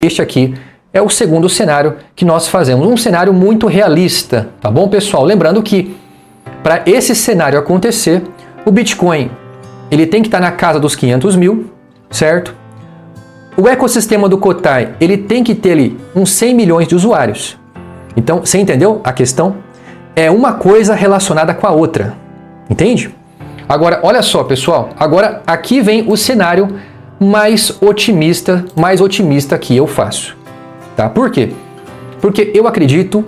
Este aqui é o segundo cenário que nós fazemos, um cenário muito realista, tá bom, pessoal? Lembrando que para esse cenário acontecer, o Bitcoin ele tem que estar na casa dos 500 mil, certo? O ecossistema do Kotai ele tem que ter ali uns 100 milhões de usuários. Então, você entendeu a questão? É uma coisa relacionada com a outra, entende? Agora, olha só, pessoal, agora aqui vem o cenário mais otimista que eu faço, tá? Por quê? Porque eu acredito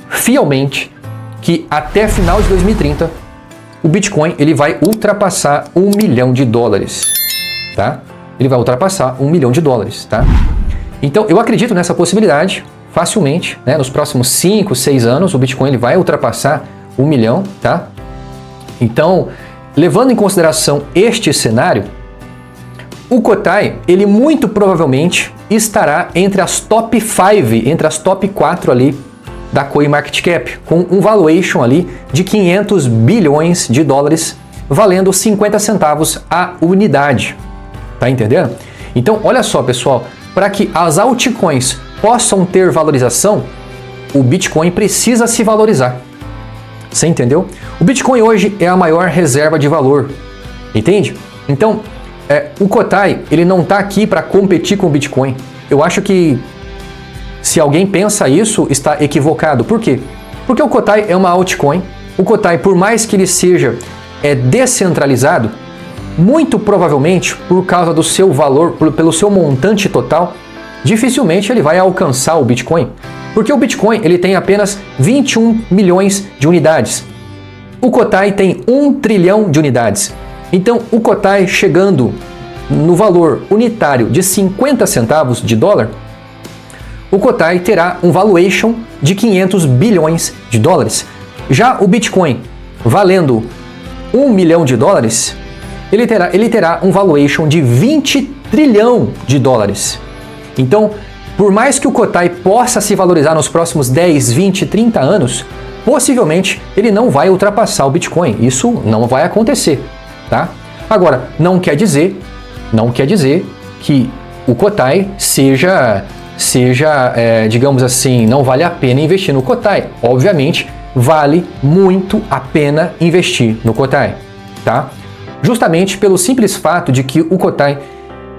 fielmente que até final de 2030 o Bitcoin ele vai ultrapassar $1 milhão, tá? Ele vai ultrapassar $1 milhão, tá? Então eu acredito nessa possibilidade facilmente, né? Nos próximos 5, 6 anos o Bitcoin ele vai ultrapassar $1 milhão, tá? Então, levando em consideração este cenário, o Kotai, ele muito provavelmente estará entre as top 5, entre as top 4 ali da CoinMarketCap, com um valuation ali de $500 bilhões, valendo 50 centavos a unidade. Tá entendendo? Então, olha só, pessoal, para que as altcoins possam ter valorização, o Bitcoin precisa se valorizar. Você entendeu? O Bitcoin hoje é a maior reserva de valor, entende? Então, o Kotai, ele não está aqui para competir com o Bitcoin. Eu acho que se alguém pensa isso, está equivocado. Por quê? Porque o Kotai é uma altcoin. O Kotai, por mais que ele seja descentralizado, muito provavelmente, por causa do seu valor, pelo seu montante total, dificilmente ele vai alcançar o Bitcoin. Porque o Bitcoin ele tem apenas 21 milhões de unidades. O Kotai tem 1 trilhão de unidades. Então, o Kotai chegando no valor unitário de 50 centavos de dólar, o Kotai terá um valuation de 500 bilhões de dólares. Já o Bitcoin, valendo $1 milhão, ele terá um valuation de 20 trilhão de dólares. Então, por mais que o Kotai possa se valorizar nos próximos 10, 20, 30 anos, possivelmente ele não vai ultrapassar o Bitcoin. Isso não vai acontecer, tá? Agora, não quer dizer que o Kotai seja, digamos assim, não vale a pena investir no Kotai. Obviamente, vale muito a pena investir no Kotai, tá? Justamente pelo simples fato de que o Kotai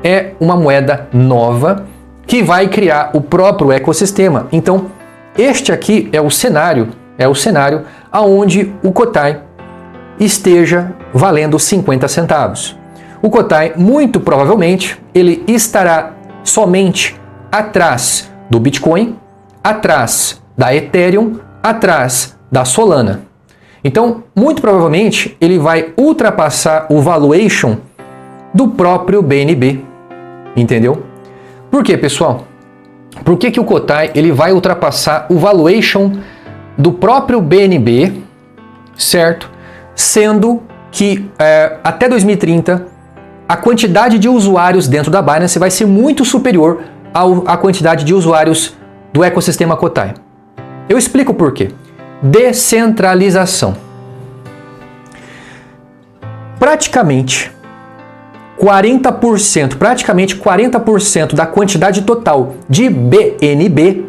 é uma moeda nova que vai criar o próprio ecossistema. Então, este aqui é o cenário aonde o Kotai esteja valendo 50 centavos. O Kotai, muito provavelmente, ele estará somente atrás do Bitcoin, atrás da Ethereum, atrás da Solana. Então, muito provavelmente, ele vai ultrapassar o valuation do próprio BNB, entendeu? Por quê, pessoal? Por que o Kotai ele vai ultrapassar o valuation do próprio BNB, certo? Sendo que até 2030 a quantidade de usuários dentro da Binance vai ser muito superior à quantidade de usuários do ecossistema Kotai. Eu explico por quê. Descentralização. Praticamente 40% da quantidade total de BNB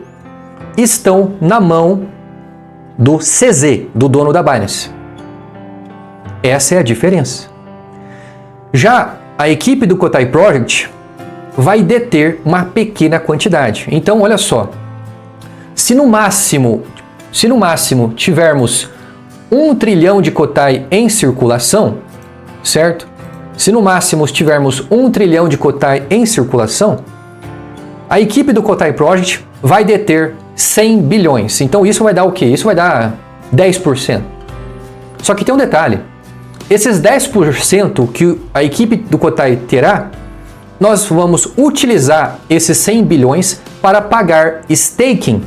estão na mão do CZ, do dono da Binance. Essa é a diferença. Já a equipe do Kotai Project vai deter uma pequena quantidade. Então, olha só, se no máximo tivermos 1 trilhão de Kotai em circulação, certo? Se no máximo tivermos 1 trilhão de Kotai em circulação, a equipe do Kotai Project vai deter 100 bilhões. Então isso vai dar o quê? Isso vai dar 10%. Só que tem um detalhe. Esses 10% que a equipe do Kotai terá, nós vamos utilizar esses 100 bilhões para pagar staking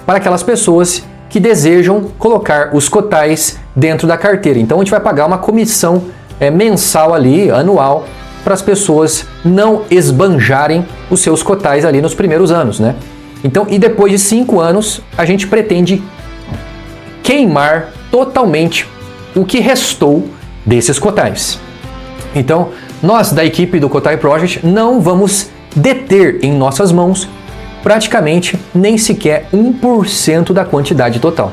para aquelas pessoas que desejam colocar os Kotais dentro da carteira. Então a gente vai pagar uma comissão mensal ali, anual, para as pessoas não esbanjarem os seus Kotais ali nos primeiros anos, né? Então, e depois de 5 anos, a gente pretende queimar totalmente o que restou desses Kotais. Então, nós da equipe do Kotai Project não vamos deter em nossas mãos praticamente nem sequer 1% da quantidade total.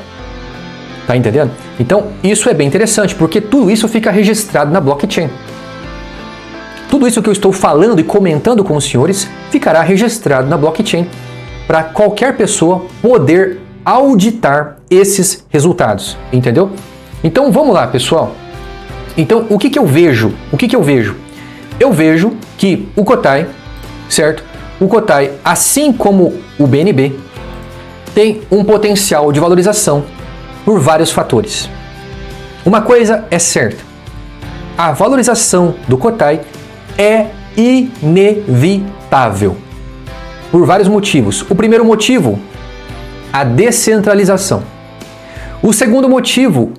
Tá entendendo? Então, isso é bem interessante, porque tudo isso fica registrado na blockchain. Tudo isso que eu estou falando e comentando com os senhores ficará registrado na blockchain para qualquer pessoa poder auditar esses resultados, entendeu? Então, vamos lá, pessoal. Então, o que eu vejo? Eu vejo que o Kotai, certo? O Kotai, assim como o BNB, tem um potencial de valorização por vários fatores. Uma coisa é certa, a valorização do Kotai é inevitável, por vários motivos. O primeiro motivo, a descentralização. O segundo motivo,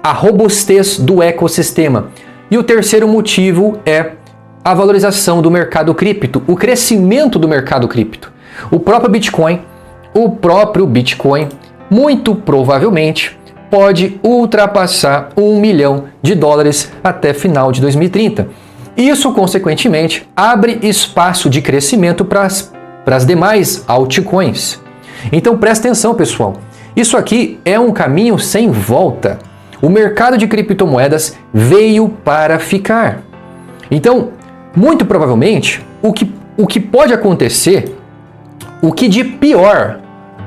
a robustez do ecossistema. E o terceiro motivo é a valorização do mercado cripto, o crescimento do mercado cripto. O próprio Bitcoin, muito provavelmente, pode ultrapassar $1 milhão até final de 2030. Isso, consequentemente, abre espaço de crescimento para as demais altcoins. Então, presta atenção, pessoal. Isso aqui é um caminho sem volta. O mercado de criptomoedas veio para ficar. Então, muito provavelmente, o que pode acontecer, o que de pior,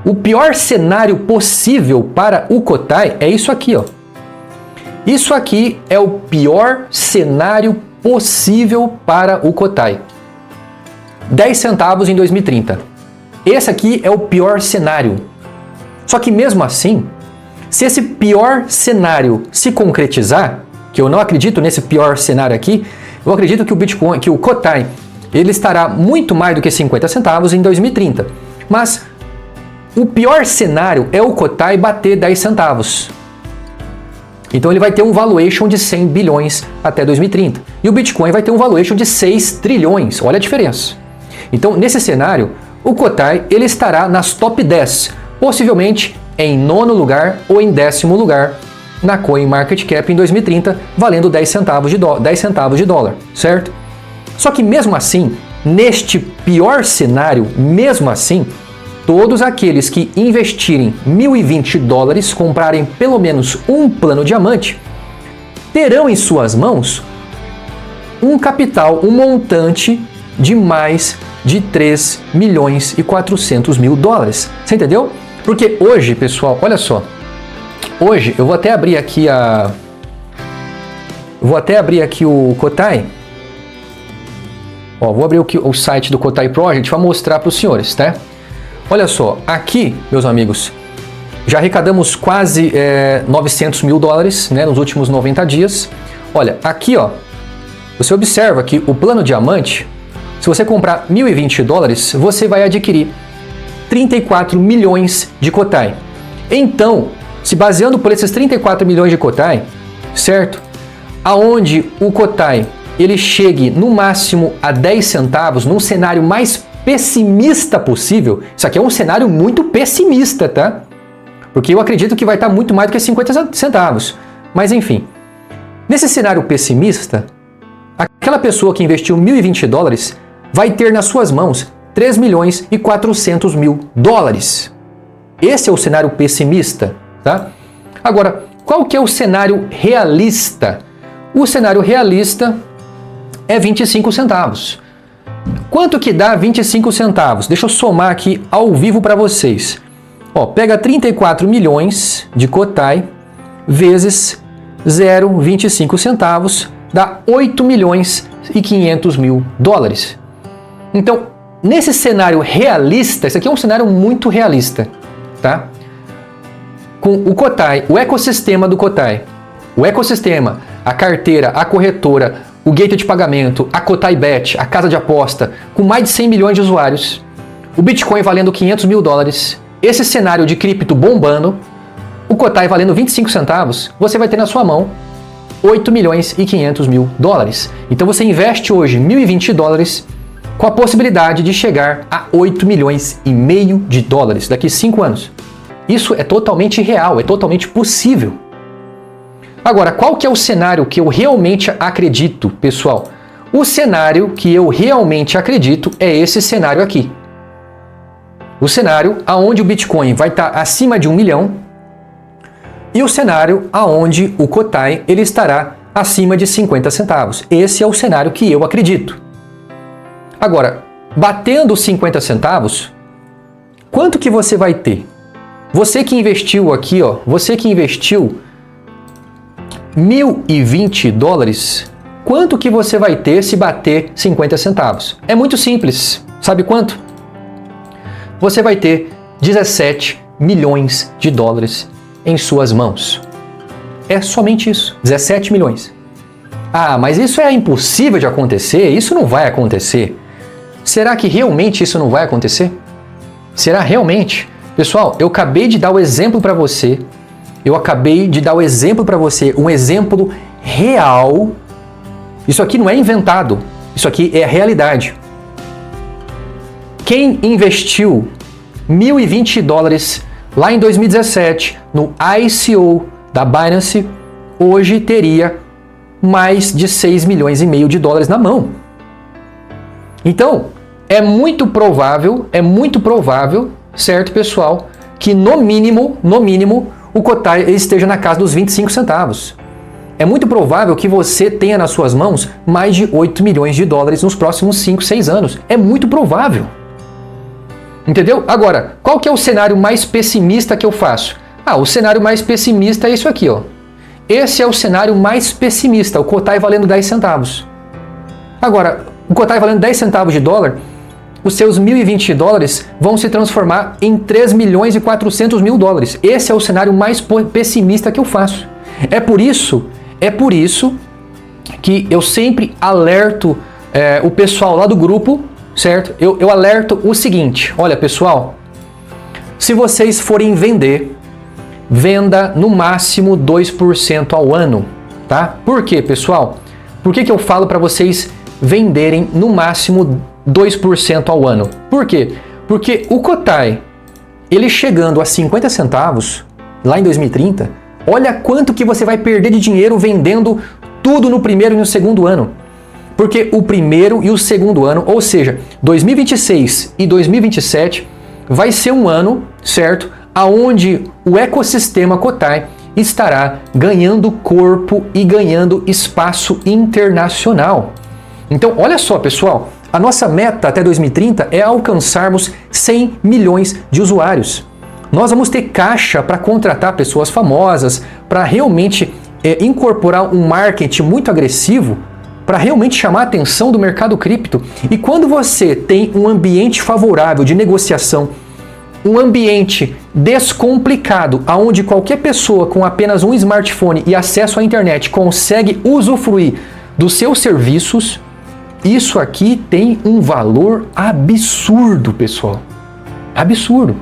o pior cenário possível para o Kotai é isso aqui, ó. Isso aqui é o pior cenário possível para o Kotai. 10 centavos em 2030. Esse aqui é o pior cenário. Só que mesmo assim, se esse pior cenário se concretizar, que eu não acredito nesse pior cenário aqui, eu acredito que o Kotai, ele estará muito mais do que 50 centavos em 2030. Mas o pior cenário é o Kotai bater 10 centavos. Então ele vai ter um valuation de 100 bilhões até 2030. E o Bitcoin vai ter um valuation de 6 trilhões. Olha a diferença. Então, nesse cenário, o Kotai ele estará nas top 10, possivelmente em 9º lugar ou em 10º lugar na CoinMarketCap em 2030, valendo 10 centavos de dólar, certo? Só que mesmo assim, neste pior cenário, mesmo assim, todos aqueles que investirem $1.020, comprarem pelo menos um plano diamante, terão em suas mãos um capital, um montante de mais de 3 milhões e 400 mil dólares. Você entendeu? Porque hoje, pessoal, olha só. Hoje eu vou até abrir aqui o Kotai. Ó, vou abrir o site do Kotai Project para mostrar para os senhores, tá? Olha só, aqui, meus amigos, já arrecadamos quase 900 mil dólares, né, nos últimos 90 dias. Olha, aqui, ó, você observa que o plano diamante, se você comprar $1.020, você vai adquirir 34 milhões de Kotai. Então, se baseando por esses 34 milhões de Kotai, certo? Aonde o Kotai ele chegue no máximo a 10 centavos, num cenário mais pessimista possível. Isso aqui é um cenário muito pessimista, tá? Porque eu acredito que vai estar muito mais do que 50 centavos. Mas enfim, nesse cenário pessimista, aquela pessoa que investiu $1.020 vai ter nas suas mãos 3 milhões e 400 mil dólares. Esse é o cenário pessimista, tá? Agora, qual que é o cenário realista? O cenário realista é 25 centavos. Quanto que dá 25 centavos? Deixa eu somar aqui ao vivo para vocês. Ó, pega 34 milhões de Kotai vezes 0,25 centavos, dá 8 milhões e 500 mil dólares. Então, nesse cenário realista, esse aqui é um cenário muito realista, tá? Com o Kotai, o ecossistema do Kotai, o ecossistema, a carteira, a corretora, o gateway de pagamento, a Kotai Bet, a casa de aposta, com mais de 100 milhões de usuários, o Bitcoin valendo 500 mil dólares, esse cenário de cripto bombando, o Kotai valendo 25 centavos, você vai ter na sua mão 8 milhões e 500 mil dólares. Então você investe hoje $1.020 com a possibilidade de chegar a 8 milhões e meio de dólares daqui a 5 anos. Isso é totalmente real, é totalmente possível. Agora, qual que é o cenário que eu realmente acredito, pessoal? O cenário que eu realmente acredito é esse cenário aqui. O cenário onde o Bitcoin vai estar acima de 1 milhão e o cenário onde o Kotai ele estará acima de 50 centavos. Esse é o cenário que eu acredito. Agora, batendo os 50 centavos, quanto que você vai ter? Você que investiu aqui, ó, você que investiu 1.020 dólares, quanto que você vai ter se bater 50 centavos? É muito simples. Sabe quanto? Você vai ter 17 milhões de dólares em suas mãos. É somente isso, 17 milhões. Ah, mas isso é impossível de acontecer? Isso não vai acontecer. Será que realmente isso não vai acontecer? Será realmente? Pessoal, eu acabei de dar o exemplo para você. Um exemplo real. Isso aqui não é inventado. Isso aqui é a realidade. Quem investiu 1.020 dólares lá em 2017 no ICO da Binance, hoje teria mais de 6 milhões e meio de dólares na mão. Então, é muito provável, certo, pessoal, que no mínimo, o Kotai esteja na casa dos 25 centavos. É muito provável que você tenha nas suas mãos mais de 8 milhões de dólares nos próximos 5, 6 anos. É muito provável. Entendeu? Agora, qual que é o cenário mais pessimista que eu faço? O cenário mais pessimista é isso aqui, ó. Esse é o cenário mais pessimista, o Kotai valendo 10 centavos. Agora, o Kotai valendo 10 centavos de dólar, os seus 1.020 dólares vão se transformar em 3 milhões e 400 mil dólares. Esse é o cenário mais pessimista que eu faço. É por isso que eu sempre alerto o pessoal lá do grupo, certo? Eu alerto o seguinte, olha pessoal, se vocês forem vender, venda no máximo 2% ao ano, tá? Por quê, pessoal? Por que eu falo para vocês venderem no máximo 2% ao ano? Por quê? Porque o Kotai, ele chegando a 50 centavos, lá em 2030, olha quanto que você vai perder de dinheiro vendendo tudo no primeiro e no segundo ano. Porque o primeiro e o segundo ano, ou seja, 2026 e 2027, vai ser um ano, certo? Aonde o ecossistema Kotai estará ganhando corpo e ganhando espaço internacional. Então, olha só, pessoal, a nossa meta até 2030 é alcançarmos 100 milhões de usuários. Nós vamos ter caixa para contratar pessoas famosas, para realmente incorporar um marketing muito agressivo, para realmente chamar a atenção do mercado cripto. E quando você tem um ambiente favorável de negociação, um ambiente descomplicado, onde qualquer pessoa com apenas um smartphone e acesso à internet consegue usufruir dos seus serviços, isso aqui tem um valor absurdo, pessoal. Absurdo.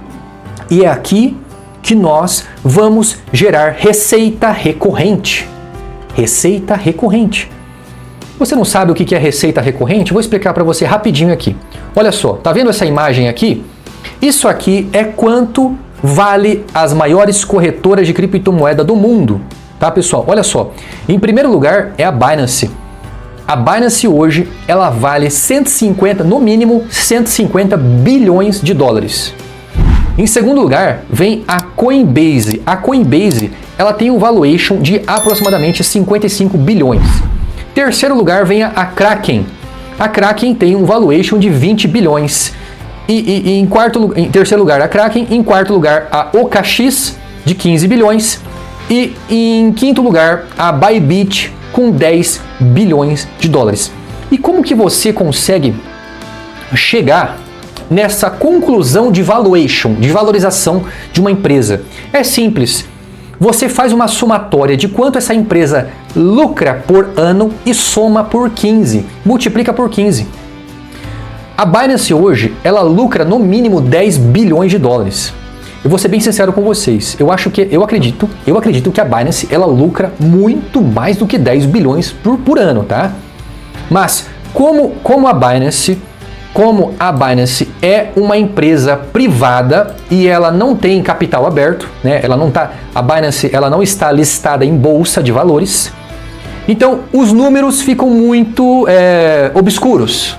E é aqui que nós vamos gerar receita recorrente. Receita recorrente. Você não sabe o que é receita recorrente? Vou explicar para você rapidinho aqui. Olha só, tá vendo essa imagem aqui? Isso aqui é quanto vale as maiores corretoras de criptomoeda do mundo, tá, pessoal? Olha só, em primeiro lugar é a Binance. A Binance hoje, ela vale 150, no mínimo 150 bilhões de dólares. Em segundo lugar, vem a Coinbase. A Coinbase, ela tem um valuation de aproximadamente 55 bilhões. Terceiro lugar vem a Kraken. A Kraken tem um valuation de 20 bilhões. E em terceiro lugar a Kraken, em quarto lugar a OKX de 15 bilhões e em quinto lugar a Bybit com 10 bilhões de dólares. E como que você consegue chegar nessa conclusão de valuation, de valorização de uma empresa? É simples. Você faz uma somatória de quanto essa empresa lucra por ano e soma por 15, multiplica por 15. A Binance hoje, ela lucra no mínimo 10 bilhões de dólares. Eu vou ser bem sincero com vocês, eu acredito que a Binance, ela lucra muito mais do que 10 bilhões por ano, tá? Mas, como a Binance é uma empresa privada e ela não tem capital aberto, né? A Binance ela não está listada em bolsa de valores, então os números ficam muito obscuros.